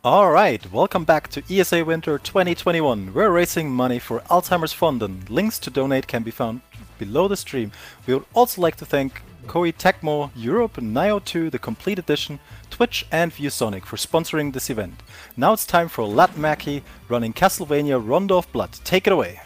Alright, welcome back to ESA Winter 2021. We're raising money for Alzheimer's Fund and links to donate can be found below the stream. We would also like to thank Koei Tecmo Europe, Nio2, the Complete Edition, Twitch and ViewSonic for sponsoring this event. Now it's time for LattMackey running Castlevania Rondo of Blood. Take it away.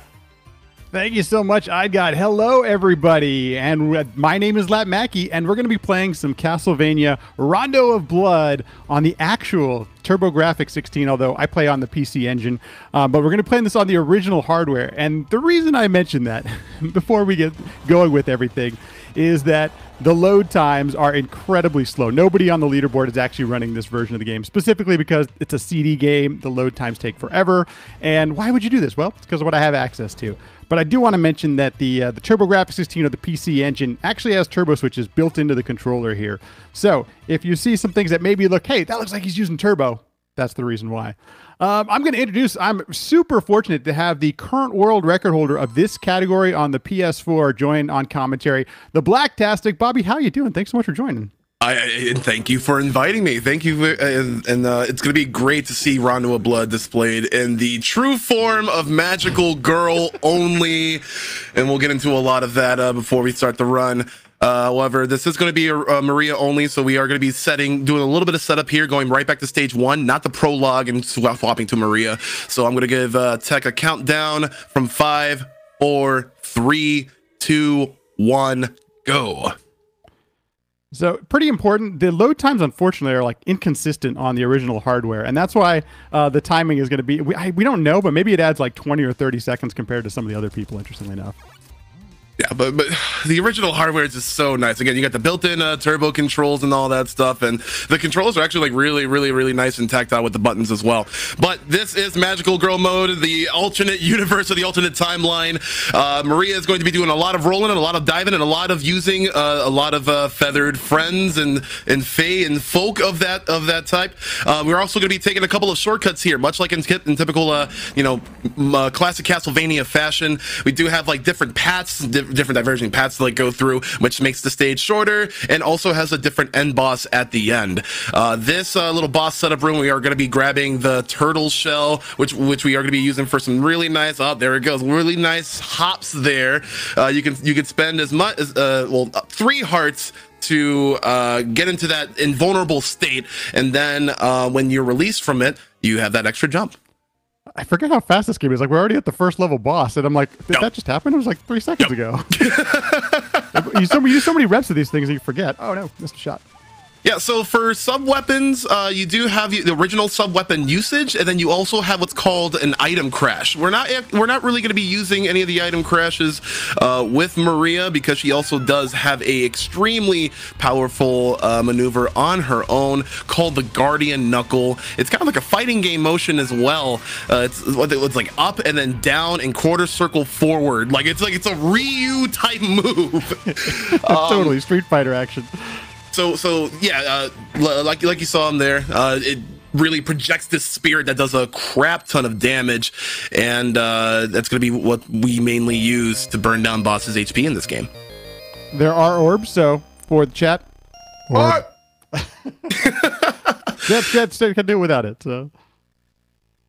Thank you so much, iGod. Hello, everybody, and my name is LattMackey, and we're going to be playing some Castlevania Rondo of Blood on the actual TurboGrafx 16, although I play on the PC engine, but we're going to play this on the original hardware. And the reason I mention that, before we get going with everything, is that the load times are incredibly slow. Nobody on the leaderboard is actually running this version of the game, specifically because it's a CD game. The load times take forever. And why would you do this? Well, it's because of what I have access to. But I do want to mention that the TurboGrafx 16 or the PC engine actually has turbo switches built into the controller here. So if you see some things that maybe look, hey, that looks like he's using turbo, that's the reason why. I'm going to introduce, I'm super fortunate to have the current world record holder of this category on the PS4 join on commentary, the Blacktastic. Bobby, how you doing? Thanks so much for joining. And thank you for inviting me. Thank you. And it's going to be great to see Rondo of Blood displayed in the true form of magical girl only. And we'll get into a lot of that before we start the run. However, this is going to be a Maria only, so we are going to be doing a little bit of setup here, going right back to stage 1, not the prologue, and swapping to Maria. So I'm going to give Tech a countdown from 5, 4, 3, 2, 1, go. So pretty important. The load times, unfortunately, are like inconsistent on the original hardware, and that's why the timing is going to be. We don't know, but maybe it adds like 20 or 30 seconds compared to some of the other people. Interestingly enough. Yeah, but the original hardware is just so nice. Again, you got the built-in turbo controls and all that stuff, and the controls are actually like really nice and tactile with the buttons as well. But this is Magical Girl mode, the alternate universe or the alternate timeline. Maria is going to be doing a lot of rolling and a lot of diving and a lot of using a lot of feathered friends and fae and folk of that type. We're also going to be taking a couple of shortcuts here, much like in typical classic Castlevania fashion. We do have like different paths, different diverging paths to like go through, which makes the stage shorter and also has a different end boss at the end. This little boss setup room, we are going to be grabbing the turtle shell, which we are going to be using for some really nice, there it goes, really nice hops there. You can spend as much as 3 hearts to get into that invulnerable state, and then when you're released from it, you have that extra jump. I forget how fast this game is. Like, we're already at the first level boss, and I'm like, did that just happen? It was like 3 seconds ago. You use so many reps of these things that you forget. Oh no, missed a shot. Yeah, so for sub-weapons, you do have the original sub-weapon usage, and then you also have what's called an item crash. We're not really going to be using any of the item crashes with Maria, because she also does have a extremely powerful maneuver on her own called the Guardian Knuckle. It's kind of like a fighting game motion as well. It's like up and then down and quarter circle forward. Like it's a Ryu type move. Totally Street Fighter action. So yeah, like you saw him there, it really projects this spirit that does a crap ton of damage, and that's going to be what we mainly use to burn down bosses' HP in this game. There are orbs, so for the chat, orb. Chat can do it without it. So.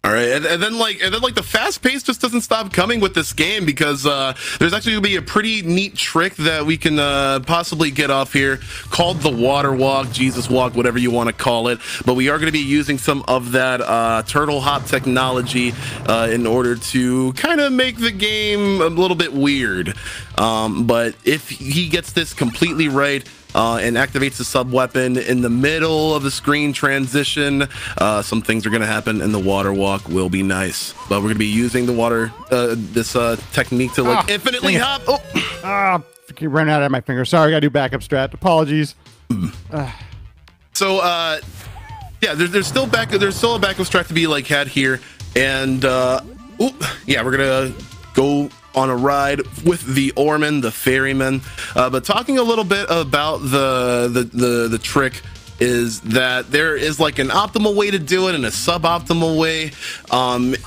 All right, and then the fast pace just doesn't stop coming with this game, because there's actually going to be a pretty neat trick that we can possibly get off here called the water walk, Jesus walk, whatever you want to call it. But we are going to be using some of that turtle hop technology in order to kind of make the game a little bit weird. But if he gets this completely right, and activates the sub-weapon in the middle of the screen transition, some things are going to happen, and the water walk will be nice. But we're going to be using the water, this technique to like infinitely hop. I keep running out of my fingers. Sorry, I got to do backup strat. Apologies. So, yeah, there's still a backup strat to be like had here, and yeah, we're gonna go on a ride with the Oarman, the ferryman. But talking a little bit about the trick is that there is like an optimal way to do it and a suboptimal way.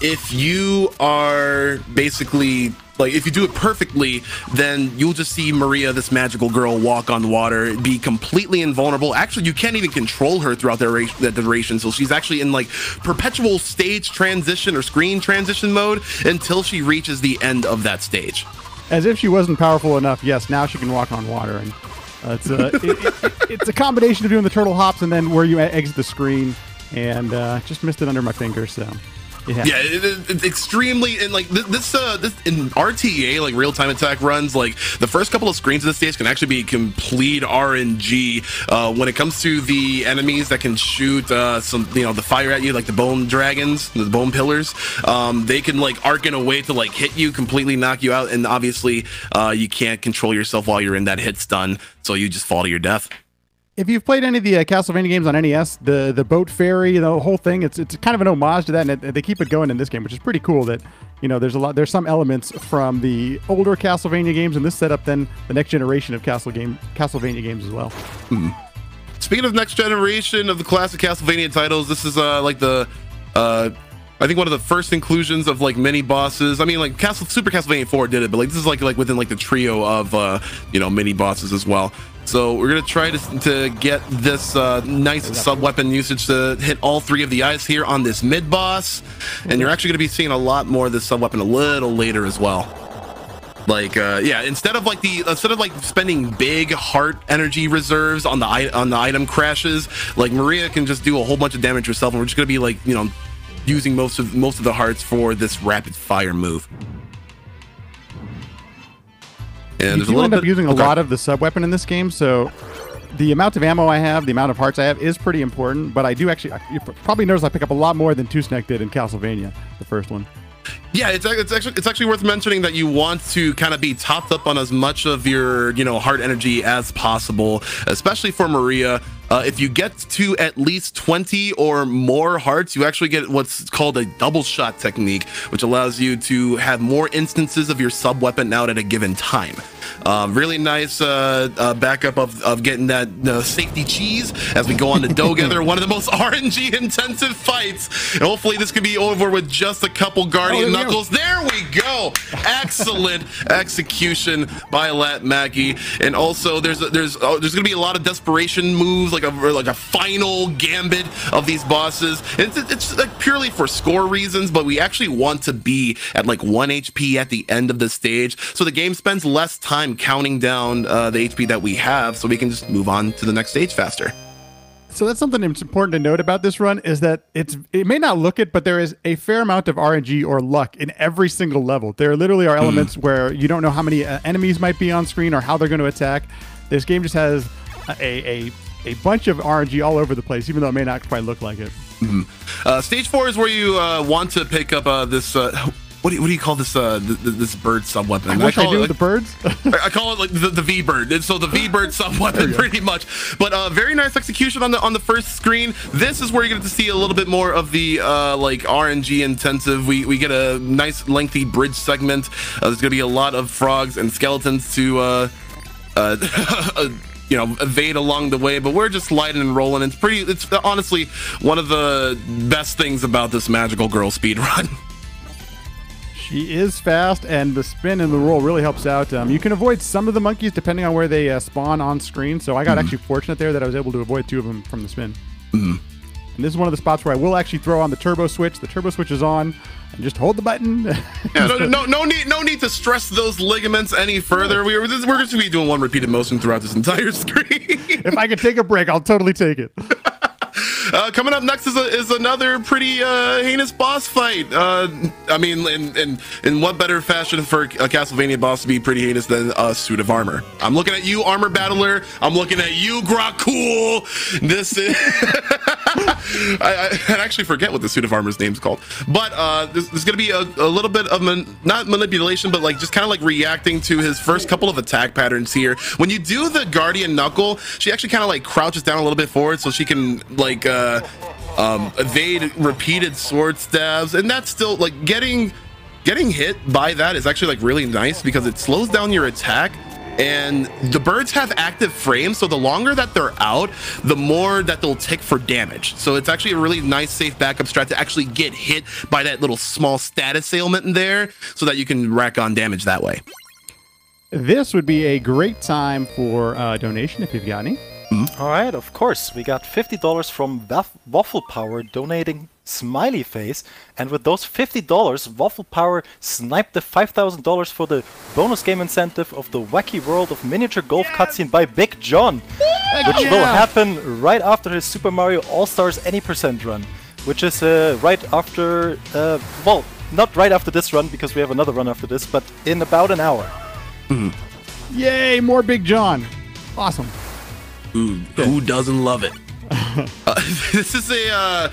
If you are basically like if you do it perfectly, then you'll just see Maria, this magical girl, walk on water, be completely invulnerable. Actually, you can't even control her throughout the duration, so she's actually in like perpetual stage transition or screen transition mode until she reaches the end of that stage. As if she wasn't powerful enough, yes, now she can walk on water. And it's a combination of doing the turtle hops and then where you exit the screen, and just missed it under my fingers, so... Yeah, it's extremely, and like this in RTA, like real-time attack runs, like the first couple of screens of this stage can actually be complete RNG when it comes to the enemies that can shoot some, you know, the fire at you, like the bone dragons, the bone pillars. They can like arc in a way to like hit you, completely knock you out, and obviously you can't control yourself while you're in that hit stun, so you just fall to your death. If you've played any of the Castlevania games on NES, the boat ferry, the whole thing, it's kind of an homage to that, and they keep it going in this game, which is pretty cool. That, you know, there's some elements from the older Castlevania games in this setup than the next generation of Castlevania games as well. Speaking of next generation of the classic Castlevania titles, this is like the I think one of the first inclusions of like mini bosses. I mean, like Super Castlevania 4 did it, but like this is like within like the trio of you know, mini bosses as well. So we're gonna try to get this nice sub-weapon usage to hit all three of the eyes here on this mid-boss, and you're actually gonna be seeing a lot more of this sub-weapon a little later as well. Like yeah, instead of like spending big heart energy reserves on the item crashes, like Maria can just do a whole bunch of damage herself, and we're just gonna be like, you know, using most of the hearts for this rapid fire move. And you end up using a lot of the sub-weapon in this game, so the amount of ammo I have, the amount of hearts I have is pretty important, but I do actually, you probably notice I pick up a lot more than Tusnek did in Castlevania, the first one. Yeah, it's actually worth mentioning that you want to kind of be topped up on as much of your, you know, heart energy as possible, especially for Maria. If you get to at least 20 or more hearts, you actually get what's called a double shot technique, which allows you to have more instances of your sub weapon out at a given time. Really nice backup of getting that safety cheese as we go on to together. One of the most RNG intensive fights. And hopefully this can be over with just a couple Guardian Knuckles. There we go. Excellent execution by LattMackey. And also there's gonna be a lot of desperation moves, like a final gambit of these bosses. And it's like purely for score reasons, but we actually want to be at like 1 HP at the end of the stage, so the game spends less time counting down the HP that we have, so we can just move on to the next stage faster. So that's something that's important to note about this run, is that it may not look it, but there is a fair amount of RNG or luck in every single level. There literally are elements where you don't know how many enemies might be on screen or how they're going to attack. This game just has a bunch of RNG all over the place, even though it may not quite look like it. Stage 4 is where you want to pick up this what do you call this this bird sub weapon? I do with the birds. I call it like the V bird. And so the V bird sub weapon, pretty much. But very nice execution on the first screen. This is where you're going to see a little bit more of the like RNG intensive. We get a nice lengthy bridge segment. There's going to be a lot of frogs and skeletons to you know, evade along the way, but we're just sliding and rolling. It's honestly one of the best things about this magical girl speedrun. She is fast, and the spin and the roll really helps out. You can avoid some of the monkeys depending on where they spawn on screen, so I got actually fortunate there that I was able to avoid 2 of them from the spin. And this is one of the spots where I will actually throw on the turbo switch. The turbo switch is on, and just hold the button. Yeah, no need to stress those ligaments any further. We're just going to be doing one repeated motion throughout this entire screen. If I could take a break, I'll totally take it. Coming up next is another pretty heinous boss fight. I mean, in what better fashion for a Castlevania boss to be pretty heinous than a suit of armor? I'm looking at you, Armor Battler. I'm looking at you, Grokul. This is... I actually forget what the suit of armor's name's called. But there's going to be a little bit of, not manipulation, but like just kind of like reacting to his first couple of attack patterns here. When you do the Guardian Knuckle, she actually kind of like crouches down a little bit forward so she can like evade repeated sword stabs, and that's still like getting hit by that is actually like really nice because it slows down your attack, and the birds have active frames, so the longer that they're out, the more that they'll tick for damage. So it's actually a really nice safe backup strat to actually get hit by that little small status ailment in there, so that you can rack on damage that way. This would be a great time for donation if you've got any. All right, of course. We got $50 from Waffle Power donating smiley face, and with those $50, Waffle Power sniped the $5,000 for the bonus game incentive of the Wacky World of Miniature Golf cutscene by Big John, which will happen right after his Super Mario All-Stars Any Percent run, which is right after, well, not right after this run, because we have another run after this, but in about an hour. Yay, more Big John. Awesome. Who doesn't love it? This is a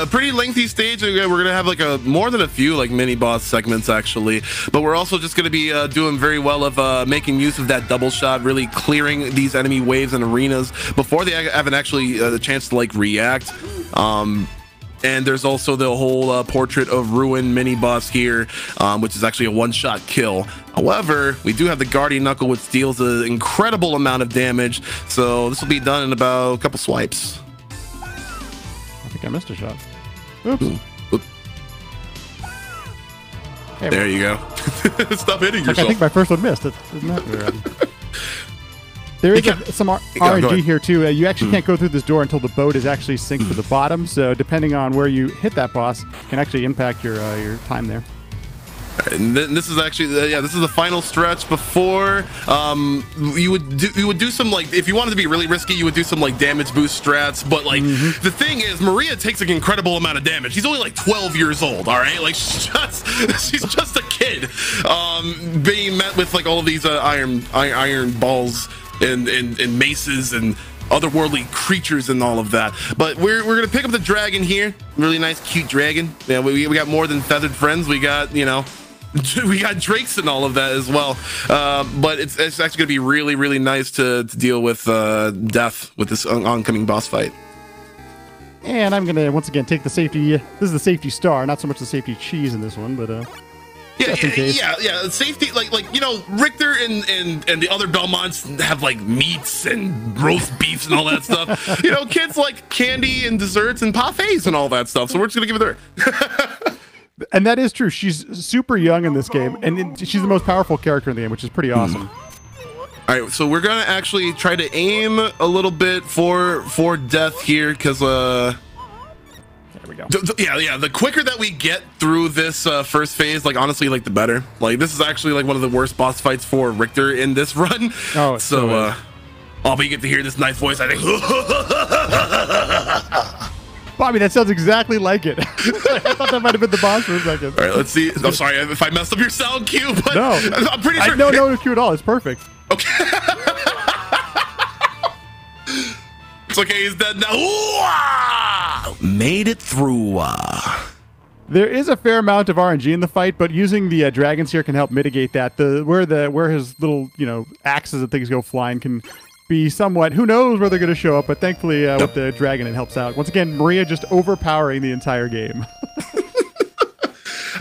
pretty lengthy stage. We're gonna have like more than a few like mini boss segments actually, but we're also just gonna be doing very well of making use of that double shot, really clearing these enemy waves and arenas before they haven't actually the chance to like react. And there's also the whole Portrait of Ruin mini boss here, which is actually a one-shot kill. However, we do have the Guardian Knuckle, which deals an incredible amount of damage. So this will be done in about a couple swipes. I think I missed a shot. Oops. Oop. Hey, there you go. Stop hitting yourself. I think my first one missed. Isn't that weird? There is some RNG here too. You actually can't go through this door until the boat is actually synced to the bottom. So depending on where you hit that boss, can actually impact your time there. And this is actually this is the final stretch before you would do some like, if you wanted to be really risky, you would do some like damage boost strats, but like the thing is Maria takes an incredible amount of damage. She's only like 12 years old, all right, like she's just a kid being met with like all of these iron balls and maces and otherworldly creatures and all of that. But we're gonna pick up the dragon here. Really nice cute dragon. Yeah, we got more than feathered friends. We got, you know, we got drakes and all of that as well. But it's actually gonna be really nice to deal with death with this oncoming boss fight. And I'm gonna once again take the safety. This is the safety star, not so much the safety cheese in this one, but yeah. Safety, like you know, Richter and the other Belmonts have like meats and roast beefs and all that stuff. You know, kids like candy and desserts and parfaits and all that stuff. So we're just gonna give it to her. And that is true. She's super young in this game, and she's the most powerful character in the game, which is pretty awesome. All right, so we're gonna actually try to aim a little bit for death here, because there we go. Yeah. The quicker that we get through this first phase, like honestly, like the better. Like this is actually like one of the worst boss fights for Richter in this run. Oh, so but you get to hear this nice voice. I think. Bobby, that sounds exactly like it. I thought that might have been the boss for a second. All right, let's see. I'm sorry if I messed up your sound cue, but no, I'm pretty sure. No cue at all. It's perfect. Okay. It's okay. He's dead now. Ooh, made it through. There is a fair amount of RNG in the fight, but using the dragons here can help mitigate that. Where his little axes and things go flying can be somewhat, who knows where they're going to show up, but thankfully with the dragon it helps out. Once again, Maria just overpowering the entire game.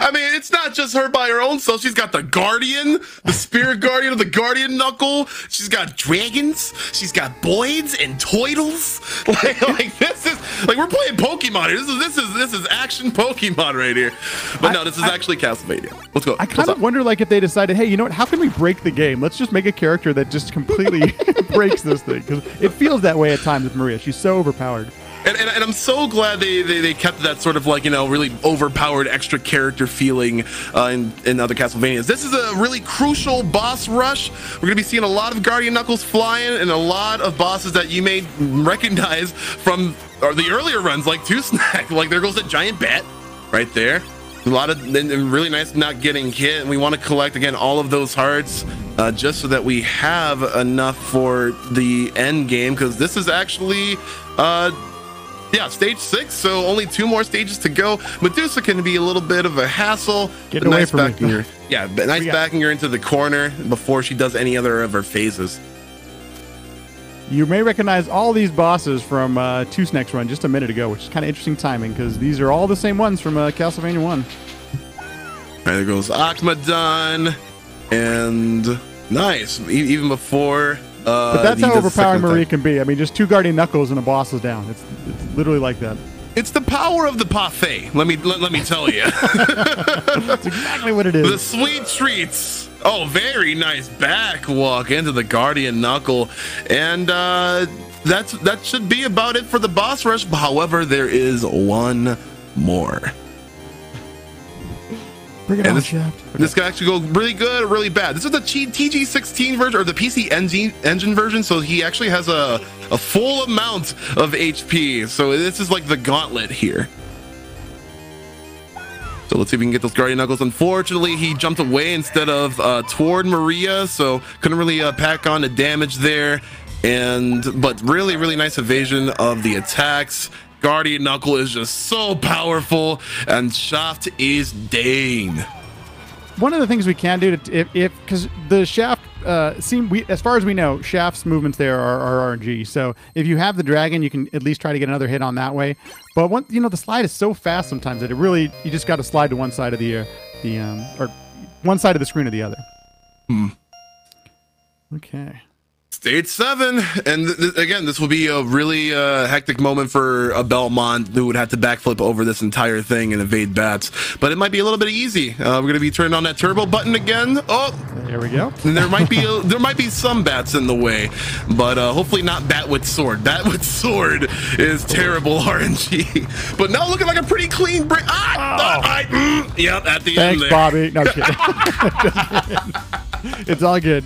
I mean, it's not just her by her own self. She's got the Guardian, the Spirit Guardian of the Guardian Knuckle. She's got dragons. She's got Boids and Toidles. Like this is like we're playing Pokemon here. This is action Pokemon right here. But no, this is actually Castlevania. Let's go. I kind of wonder like if they decided, hey, you know what? How can we break the game? Let's just make a character that just completely breaks this thing, because it feels that way at times with Maria. She's so overpowered. And I'm so glad they kept that sort of like, really overpowered extra character feeling in other Castlevanias. This is a really crucial boss rush. We're going to be seeing a lot of Guardian Knuckles flying and a lot of bosses that you may recognize from the earlier runs, like Two Snack. Like there goes that giant bat right there. A lot of and really nice not getting hit. And we want to collect again all of those hearts just so that we have enough for the end game, because this is actually stage 6, so only 2 more stages to go. Medusa can be a little bit of a hassle. Get away from me. Backing her into the corner before she does any other of her phases. You may recognize all these bosses from Two Snacks run just a minute ago, which is kind of interesting timing, because these are all the same ones from Castlevania 1. All right, there goes Akmadon, and Nice. Even before. But that's how overpowering Marie can be. I mean, just 2 Guardian Knuckles and a boss is down. It's literally like that. It's the power of the parfait. Let me tell you. That's exactly what it is. The sweet treats. Oh, very nice back walk into the Guardian Knuckle, and that should be about it for the boss rush. However, there is one more. Bring it on, Shaft. This can actually go really good or really bad. This is the TG16 version, or the PC engine version, so he actually has a full amount of HP. So this is like the gauntlet here. So let's see if we can get those Guardian Knuckles. Unfortunately, he jumped away instead of toward Maria, so couldn't really pack on the damage there. But really, really nice evasion of the attacks. Guardian Knuckle is just so powerful, and Shaft is Dane. One of the things we can do because the Shaft as far as we know, Shaft's movements there are RNG. So if you have the dragon, you can at least try to get another hit on that way. But the slide is so fast sometimes that you just got to slide to one side of or one side of the screen or the other. Okay. Stage 7, and again, this will be a really hectic moment for a Belmont who would have to backflip over this entire thing and evade bats. But it might be a little bit easy. We're going to be turning on that turbo button again. Oh, there we go. And there might be some bats in the way, but hopefully not bat with sword. Bat with sword is terrible RNG. But now looking like a pretty clean break. Yep, at the end there. Thanks, Bobby. No, I'm kidding. It's all good.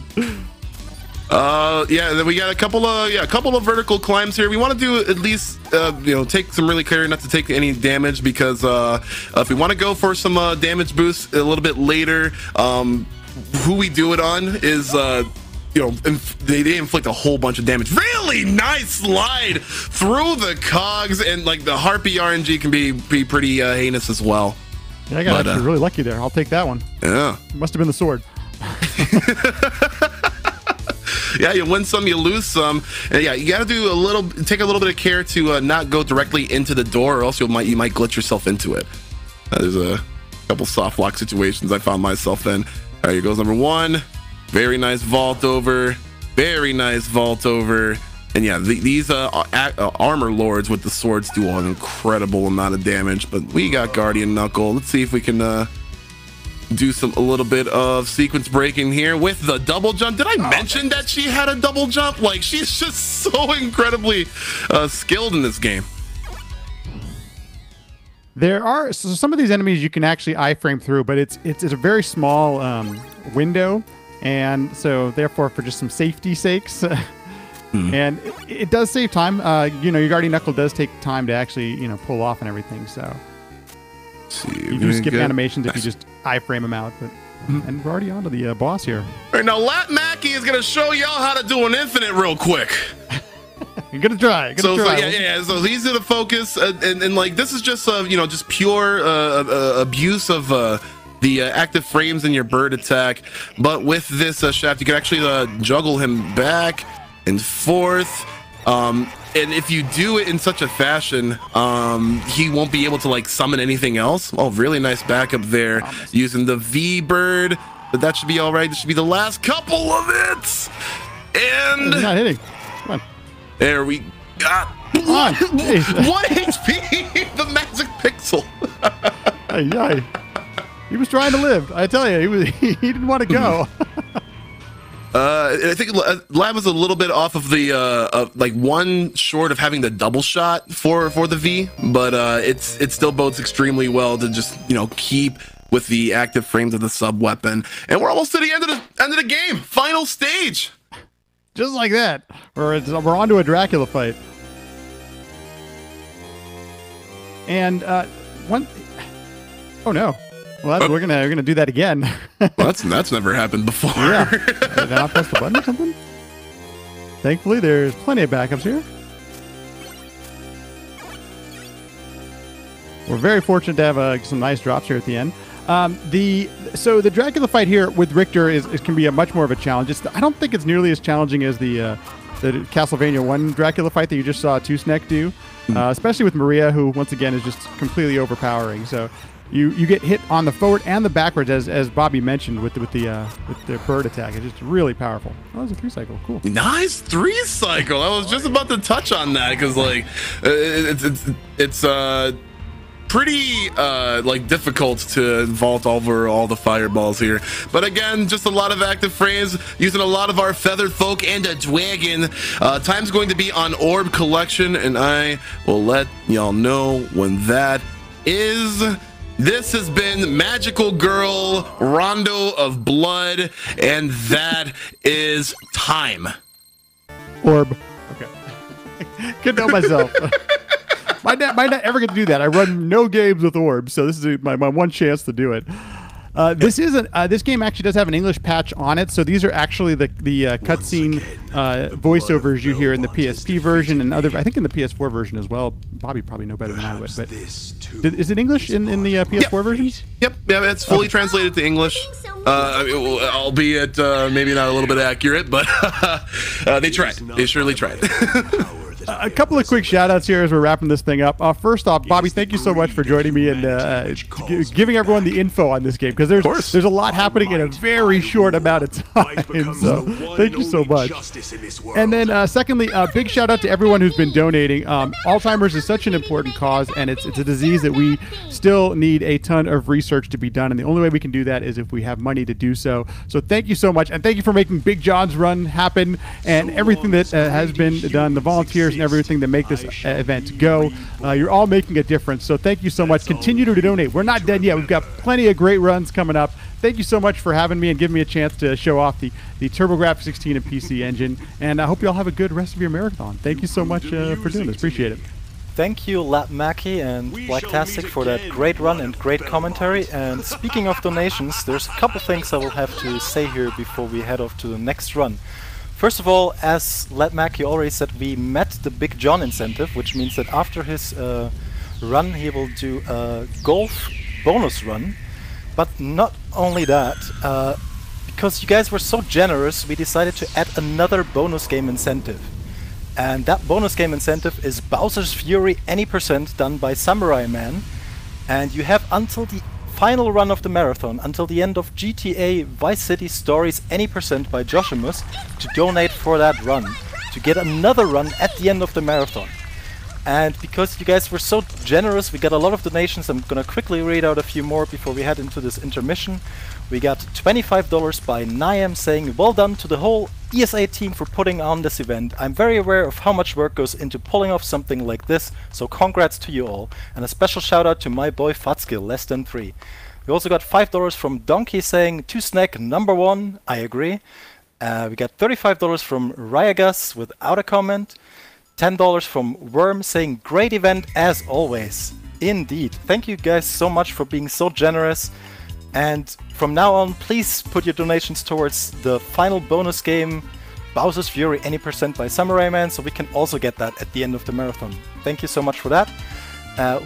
Then we got a couple of vertical climbs here. We want to do at least take some really care not to take any damage, because if we want to go for some damage boost a little bit later, who we do it on is they inflict a whole bunch of damage. Really nice slide through the cogs, and like the Harpy RNG can be pretty heinous as well. Yeah, I got actually really lucky there. I'll take that one. Yeah, it must have been the sword. Yeah, you win some, you lose some, and yeah, you got to take a little bit of care to not go directly into the door, or else you might glitch yourself into it. There's a couple soft lock situations I found myself in. All right, here goes number 1. Very nice vault over. Very nice vault over. And yeah, these armor lords with the swords do an incredible amount of damage. But we got Guardian Knuckle. Let's see if we can do a little bit of sequence breaking here with the double jump. Did I mention that she had a double jump? Like, she's just so incredibly skilled in this game. There are some of these enemies you can actually iframe through, but it's a very small window, and so therefore, for just some safety sakes, and it does save time. Your Guardian Knuckle does take time to actually pull off and everything. So you can skip animations if you just iframe them out. But and we're already on to the boss here. All right, now LattMackey is gonna show y'all how to do an infinite real quick. You're gonna try. So So these are the focus, and like this is just just pure abuse of the active frames in your bird attack. But with this Shaft, you can actually juggle him back and forth. And if you do it in such a fashion, he won't be able to like summon anything else. Oh, really nice backup there using the V bird. But that should be all right. This should be the last couple of it. And he's not hitting. Come on. There we got one HP. The magic pixel. He was trying to live. I tell you, he didn't want to go. I think Lab was a little bit off of the like one short of having the double shot for the V, but it still bodes extremely well to just keep with the active frames of the sub weapon. And we're almost to the end of the game. Final stage. Just like that. We're on to a Dracula fight. And oh no. Well, we're gonna do that again. Well, that's never happened before. Yeah. Did I not press the button or something? Thankfully, there's plenty of backups here. We're very fortunate to have some nice drops here at the end. So the Dracula fight here with Richter can be a much more of a challenge. I don't think it's nearly as challenging as the Castlevania 1 Dracula fight that you just saw Tusnek do, especially with Maria, who once again is just completely overpowering. So you get hit on the forward and the backwards, as Bobby mentioned with the bird attack. It's just really powerful. Oh, that was a 3-cycle. Cool. Nice 3-cycle. I was just about to touch on that because like it's pretty like difficult to vault over all the fireballs here, but again, just a lot of active frames using a lot of our feathered folk and a dragon. Time's going to be on orb collection, and I will let y'all know when that is. This has been Magical Girl Rondo of Blood, and that is time. Orb. Okay. Couldn't know myself. Might not ever get to do that. I run no games with orbs, so this is my one chance to do it. This game actually does have an English patch on it, so these are actually the cutscene voiceovers you hear in the PSP version and I think in the PS4 version as well. Bobby probably know better than I would, but is it English in the PS4 version? Yep, yeah, it's fully translated to English, albeit maybe not a little bit accurate, but they tried. They surely tried. A couple of quick shout-outs here as we're wrapping this thing up. First off, Bobby, thank you so much for joining me and giving everyone the info on this game, because there's a lot happening in a very short amount of time. So thank you so much. And then secondly, a big shout-out to everyone who's been donating. Alzheimer's is such an important cause, and it's a disease that we still need a ton of research to be done, and the only way we can do that is if we have money to do so. So thank you so much, and thank you for making Big John's run happen and everything that has been done, the volunteers and everything to make this event go. You're all making a difference, so thank you so much. Continue to donate. We're not dead yet. We've got plenty of great runs coming up. Thank you so much for having me and giving me a chance to show off the TurboGrafx 16 and PC engine, and I hope you all have a good rest of your marathon. Thank you so much for doing this. Appreciate it. Thank you, LattMackey and Blacktastic, for that great run and great commentary. And speaking of donations, there's a couple things I will have to say here before we head off to the next run. First of all, as LattMackey already said, we met the Big John incentive, which means that after his run he will do a golf bonus run. But not only that, because you guys were so generous, we decided to add another bonus game incentive. And that bonus game incentive is Bowser's Fury any % done by Samurai Man. And you have until the final run of the marathon, until the end of GTA Vice City Stories any % by Joshimus, to donate for that run, to get another run at the end of the marathon. And because you guys were so generous, we got a lot of donations. I'm gonna quickly read out a few more before we head into this intermission. We got $25 by Niam saying, "Well done to the whole ESA team for putting on this event. I'm very aware of how much work goes into pulling off something like this, so congrats to you all. And a special shout out to my boy Fatskill, less than 3. We also got $5 from Donkey saying, "To snack number 1, I agree." We got $35 from Ryagas without a comment. $10 from Worm saying, "Great event as always." Indeed. Thank you guys so much for being so generous. And from now on, please put your donations towards the final bonus game, Bowser's Fury any % by Samurai Man, so we can also get that at the end of the marathon. Thank you so much for that.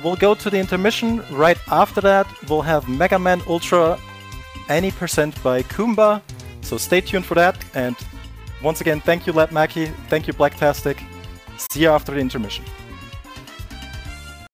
We'll go to the intermission. Right after that, we'll have Mega Man Ultra any % by Kumba, so stay tuned for that. And once again, thank you LattMackey, thank you Blacktastic. See you after the intermission.